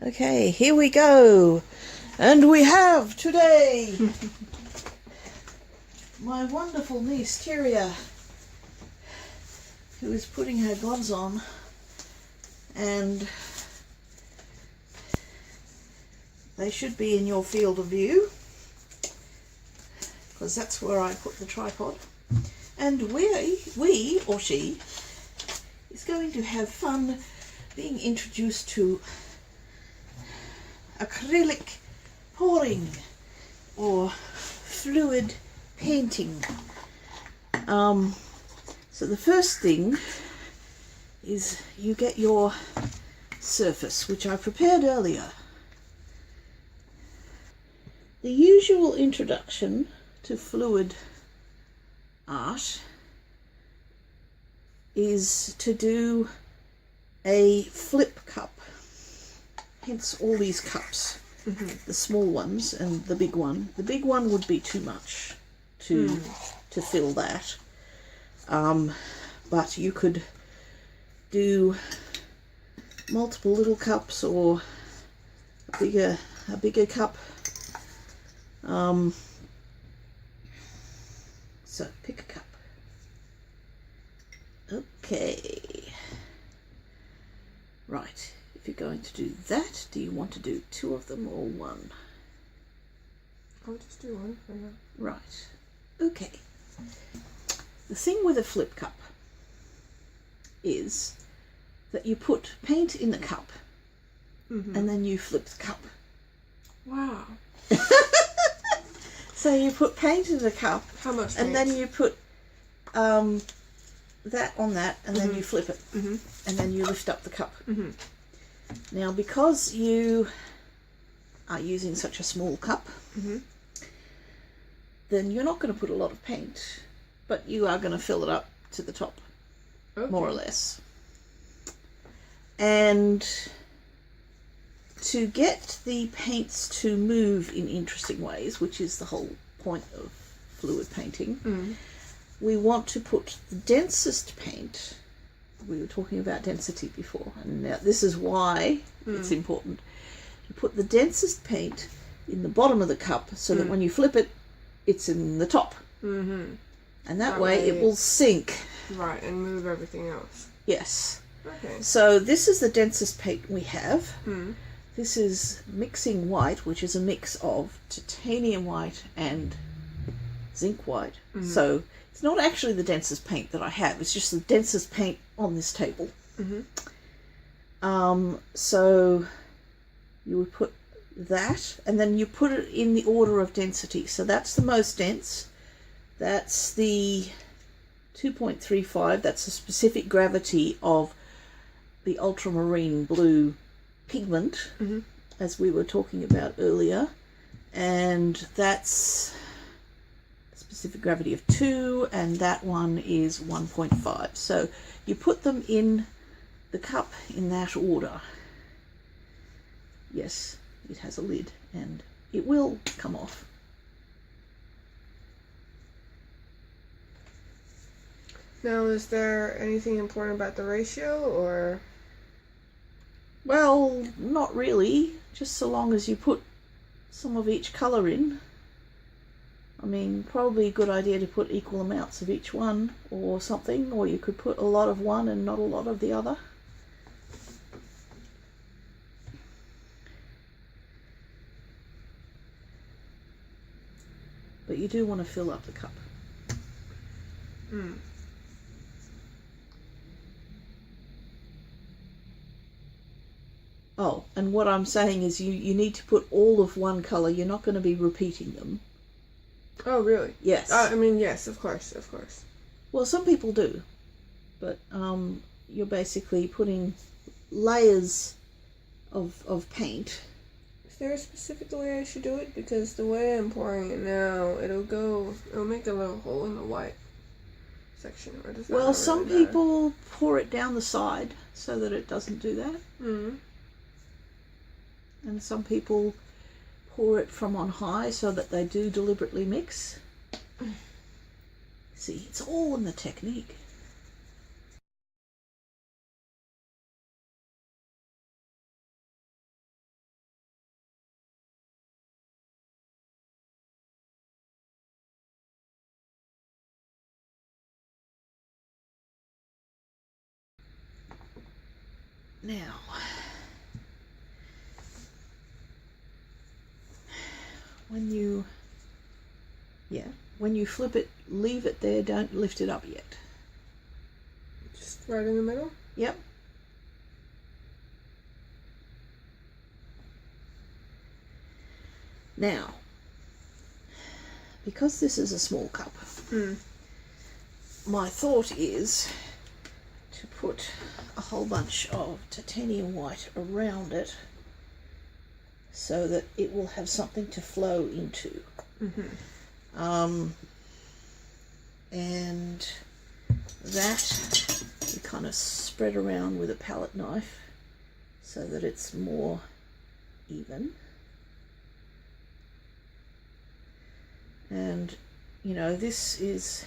Okay, here we go. And we have today my wonderful niece Tiria, who is putting her gloves on, and they should be in your field of view because that's where I put the tripod. And we or she is going to have fun being introduced to acrylic pouring or fluid painting. So the first thing is you get your surface, which I prepared earlier. The usual introduction to fluid art is to do a flip cup, hence all these cups, the small ones and the big one. The big one would be too much to fill that, but you could do multiple little cups or a bigger cup. So pick a cup. Okay. Right. If you're going to do that, do you want to do two of them or one? I'll just do one for now. Right. Okay. The thing with a flip cup is that you put paint in the cup and then you flip the cup. Wow. So you put paint in the cup. How much paint? And then you put that on that, and then you flip it, and then you lift up the cup. Now, because you are using such a small cup, then you're not going to put a lot of paint, but you are going to fill it up to the top, more or less. And to get the paints to move in interesting ways, which is the whole point of fluid painting, we want to put the densest paint. We were talking about density before, and now this is why it's important. You put the densest paint in the bottom of the cup so that when you flip it, it's in the top. And that way it will sink. Right, and move everything else. Yes. Okay. So this is the densest paint we have. This is mixing white, which is a mix of titanium white and zinc white. So it's not actually the densest paint that I have, it's just the densest paint on this table. So you would put that, and then you put it in the order of density. So that's the most dense. That's the 2.35. That's the specific gravity of the ultramarine blue pigment, as we were talking about earlier, and that's specific gravity of 2, and that one is 1.5. So you put them in the cup in that order. Yes, it has a lid and it will come off. Now, is there anything important about the ratio, or? Well, not really, just so long as you put some of each colour in. I mean, probably a good idea to put equal amounts of each one or something, or you could put a lot of one and not a lot of the other. But you do want to fill up the cup. Oh, and what I'm saying is you need to put all of one colour. You're not going to be repeating them. Oh, really? Yes. I mean, yes, of course. Well, some people do, but you're basically putting layers of paint. Is there a specific way I should do it? Because the way I'm pouring it now, it'll make a little hole in the white section. Or does that Well, not some really matter? people pour it down the side so that it doesn't do that. And some people pour it from on high so that they do deliberately mix. See, it's all in the technique. Now, when you flip it, leave it there, don't lift it up yet. Just right in the middle? Yep. Now, because this is a small cup, my thought is to put a whole bunch of titanium white around it so that it will have something to flow into. And that you kind of spread around with a palette knife so that it's more even. And this is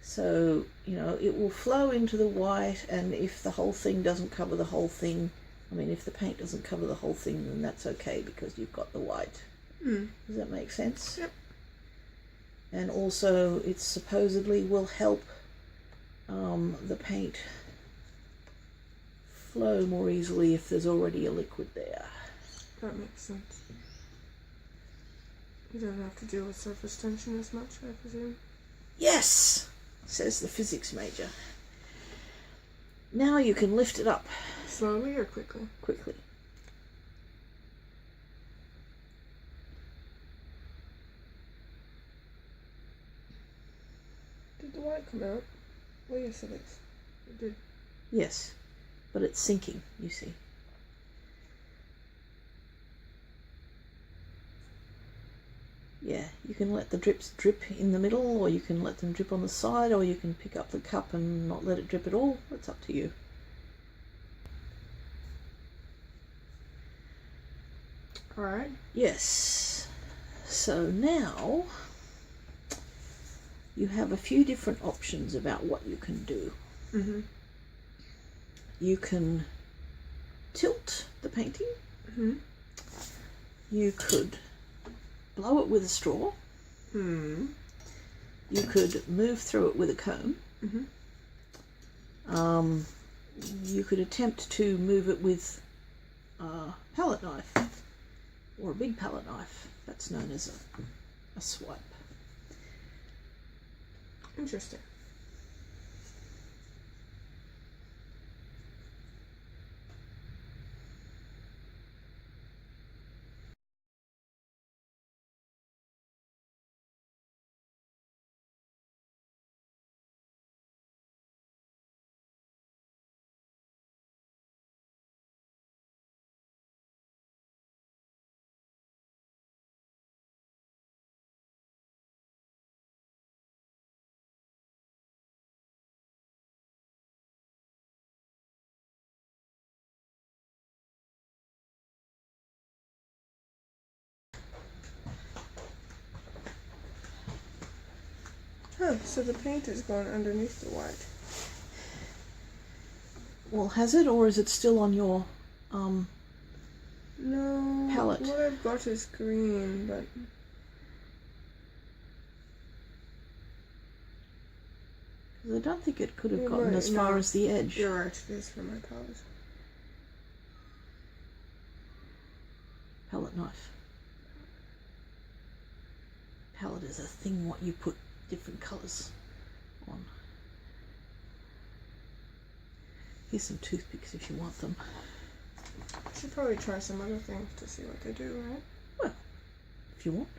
so it will flow into the white, and if the whole thing doesn't cover the whole thing, if the paint doesn't cover the whole thing, then that's okay because you've got the white. Does that make sense? Yep. And also it supposedly will help the paint flow more easily if there's already a liquid there. That makes sense. You don't have to deal with surface tension as much, I presume? Yes, says the physics major. Now you can lift it up. Slowly or quickly? Quickly. Did the white come out? Well, yes, it is. It did. Yes, but it's sinking, you see. Yeah, you can let the drips drip in the middle, or you can let them drip on the side, or you can pick up the cup and not let it drip at all. It's up to you. Alright. Yes. So now you have a few different options about what you can do. You can tilt the painting. You could blow it with a straw. You could move through it with a comb. You could attempt to move it with a palette knife, or a big palette knife. That's known as a swipe. Interesting. Huh, so the paint is going underneath the white. Well, has it, or is it still on your No, palette? what I've got is green, but... Because I don't think it could have gotten as far as the edge. You're right, it is for my palette. Palette knife. Palette is a thing what you put different colours on. Here's some toothpicks if you want them. I should probably try some other things to see what they do, right? Well, if you want.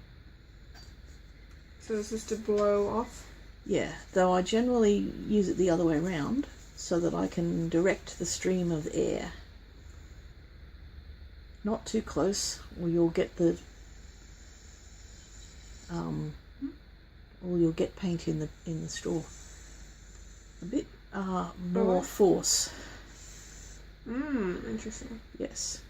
So is this to blow off? Yeah, though I generally use it the other way around so that I can direct the stream of air. Not too close, or you'll get the or you'll get paint in the straw. A bit more force. Interesting. Yes.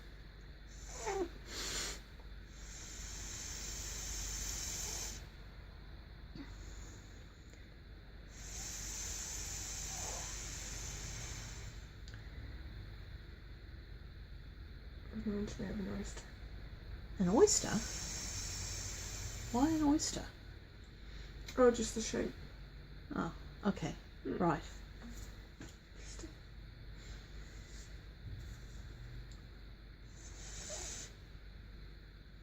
Reminds me of an oyster. An oyster? Why an oyster? Oh, just the shape. Oh, okay. Right.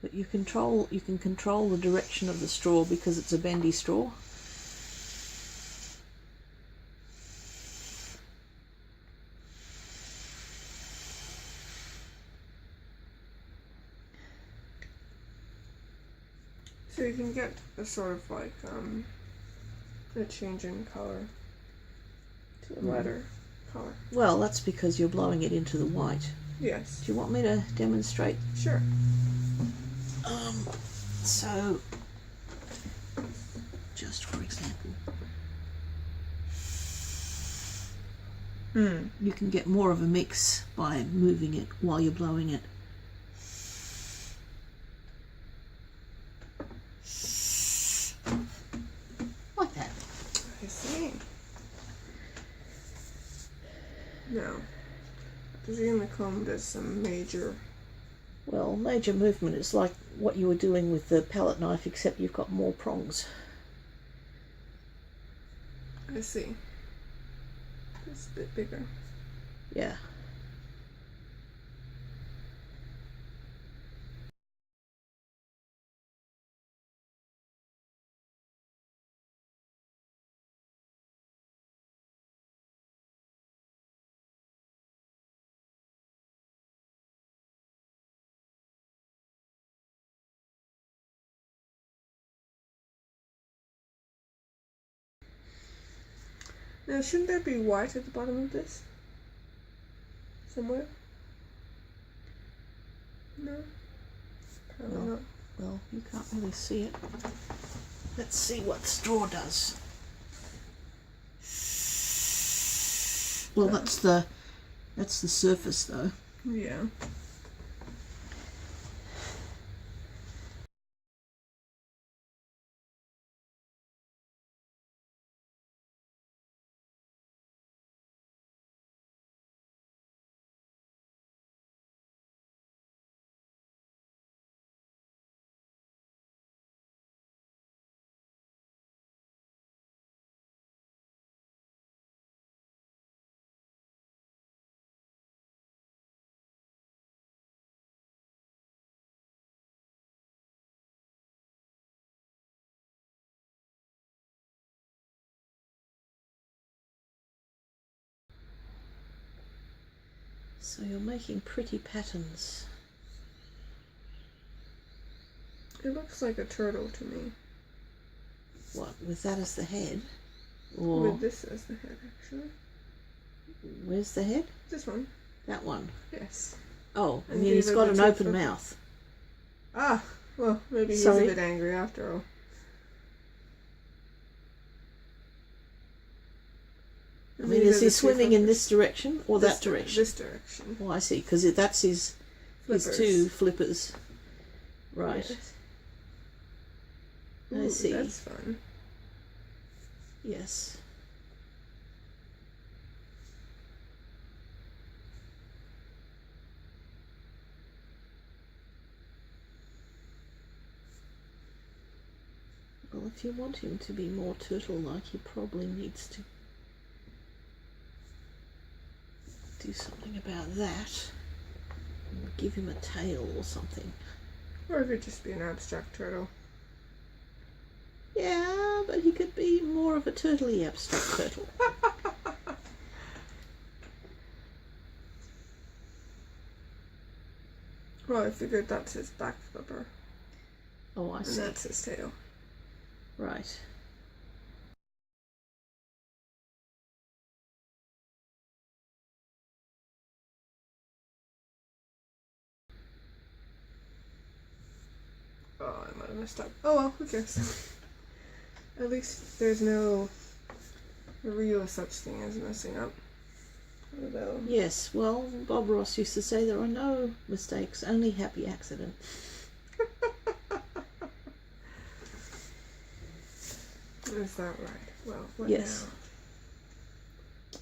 But you can control the direction of the straw because it's a bendy straw. So you can get a sort of like a change in color to a lighter color. Well, that's because you're blowing it into the white. Yes. Do you want me to demonstrate? Sure. So, just for example, you can get more of a mix by moving it while you're blowing it. Like that. I see. Now, presume the comb does some major... Well, major movement is like what you were doing with the palette knife, except you've got more prongs. I see. It's a bit bigger. Yeah. Now, shouldn't there be white at the bottom of this? Somewhere? No? Probably not. Well, you can't really see it. Let's see what straw does. Well, that's the surface though. Yeah. So you're making pretty patterns. It looks like a turtle to me. What, with that as the head? Or With this as the head, actually. where's the head? This one. That one. Yes. Oh, And and he's these are got the an two open flippers. mouth. Ah, well, maybe he's Sorry? a bit angry after all. I mean, is he swimming in this direction or that direction? direction? This direction. Oh, I see, because that's his two flippers. Right. Yes. I Ooh, see. That's fun. Yes. Well, if you want him to be more turtle-like, he probably needs to do something about that. Give him a tail or something. Or it could just be an abstract turtle. Yeah, but he could be more of a turtley abstract turtle. Well, I figured that's his back flipper. Oh, I And see. that's his tail. Right. Oh, I might have messed up. Oh well, who cares? At least there's no real such thing as messing up. Although, Yes, well, Bob Ross used to say there are no mistakes, only happy accidents. is that right? Well, what Yes. now?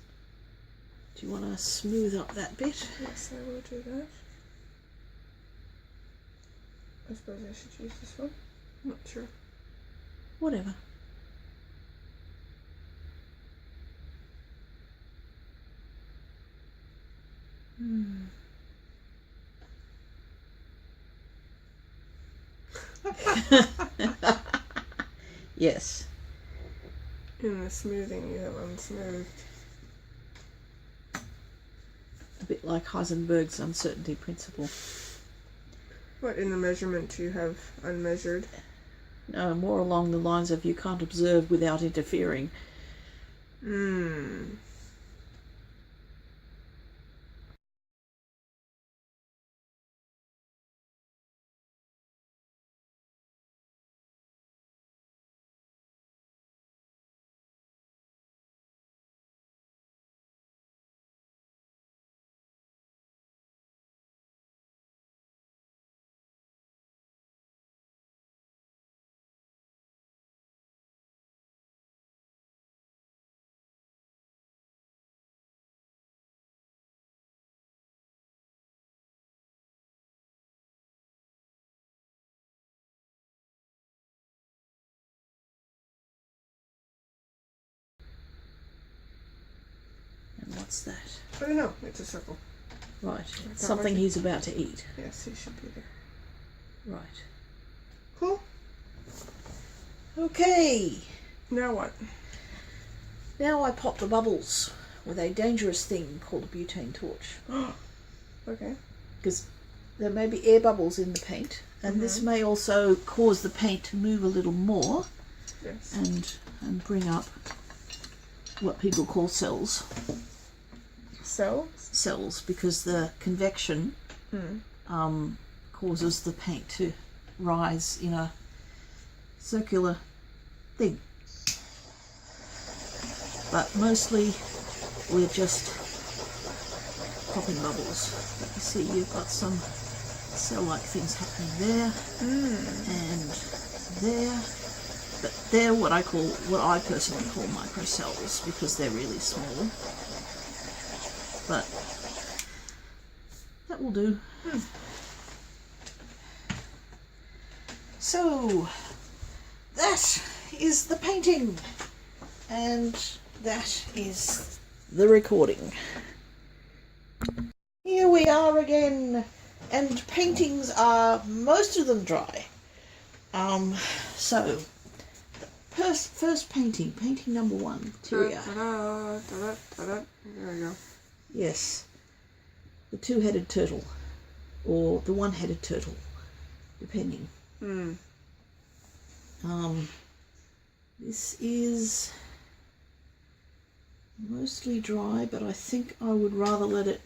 Do you want to smooth up that bit? Yes, I will do that. I suppose I should use this one. I'm not sure. Whatever. Yes. In the smoothing, you have unsmoothed. A bit like Heisenberg's uncertainty principle. What, in the measurement you have unmeasured? No, more along the lines of you can't observe without interfering. Hmm. And what's that? I don't know. It's a circle. Right. It's something he's about to eat. Yes, he should be there. Right. Cool. Okay. Now what? Now I pop the bubbles with a dangerous thing called a butane torch. Okay. Because there may be air bubbles in the paint, and this may also cause the paint to move a little more. Yes. And bring up what people call cells. Cells? Cells, because the convection causes the paint to rise in a circular thing. But mostly we're just popping bubbles. But you see you've got some cell-like things happening there and there. But they're what I personally call microcells, because they're really small. But that will do. So that is the painting, and that is the recording. Here we are again, and paintings are most of them dry. So first painting number 1, Tiria. There we go. Yes, the two-headed turtle, or the one-headed turtle, depending. This is mostly dry, but I think I would rather let it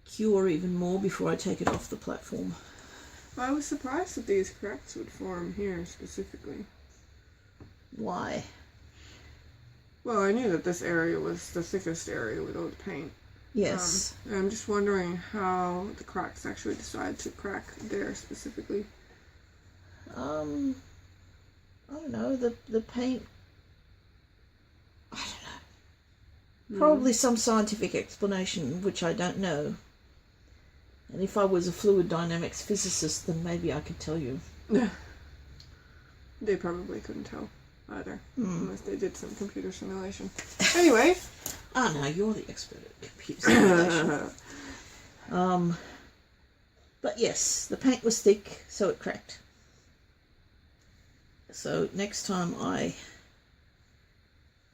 cure even more before I take it off the platform. I was surprised that these cracks would form here specifically. Why? Well, I knew that this area was the thickest area with all the paint. Yes. I'm just wondering how the cracks actually decide to crack there specifically. I don't know, the paint, I don't know. Probably some scientific explanation, which I don't know. And if I was a fluid dynamics physicist, then maybe I could tell you. They probably couldn't tell either, unless they did some computer simulation. Anyway. Ah, no, you're the expert at computer simulation. But yes, the paint was thick, so it cracked. So next time I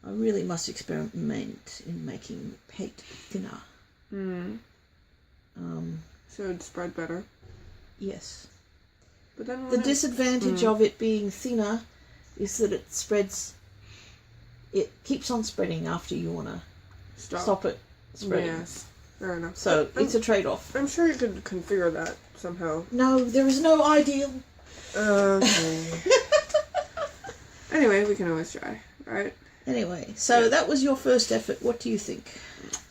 really must experiment in making paint thinner. So it'd spread better. Yes. But then the disadvantage of it being thinner is that it keeps on spreading after you want to stop it spreading. Yes, fair enough. So it's a trade-off. I'm sure you could configure that somehow. No, there is no ideal. Okay. Anyway, we can always try, right? Anyway, so that was your first effort. What do you think?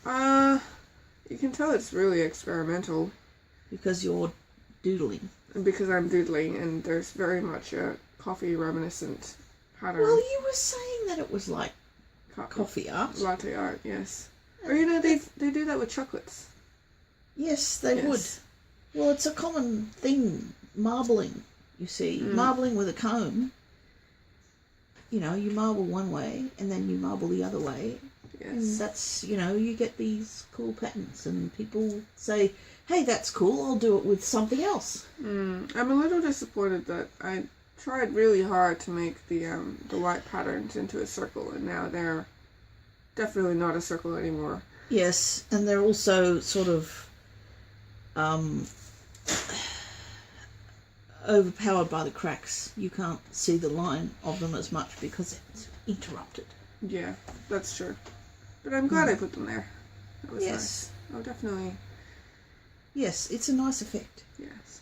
You can tell it's really experimental. Because you're doodling. Because I'm doodling, and there's very much a coffee reminiscent pattern. Well, you were saying that it was like coffee art. Latte art, yes. Or they do that with chocolates. Yes, they would. Well, it's a common thing, marbling, you see. Marbling with a comb. You know, you marble one way, and then you marble the other way. Yes. That's, you know, you get these cool patterns and people say, hey, that's cool, I'll do it with something else. I'm a little disappointed that I tried really hard to make the white patterns into a circle, and now they're definitely not a circle anymore. Yes, and they're also sort of overpowered by the cracks. You can't see the line of them as much because it's interrupted. Yeah, that's true. But I'm glad I put them there. That was nice. Oh, definitely. Yes, it's a nice effect. Yes.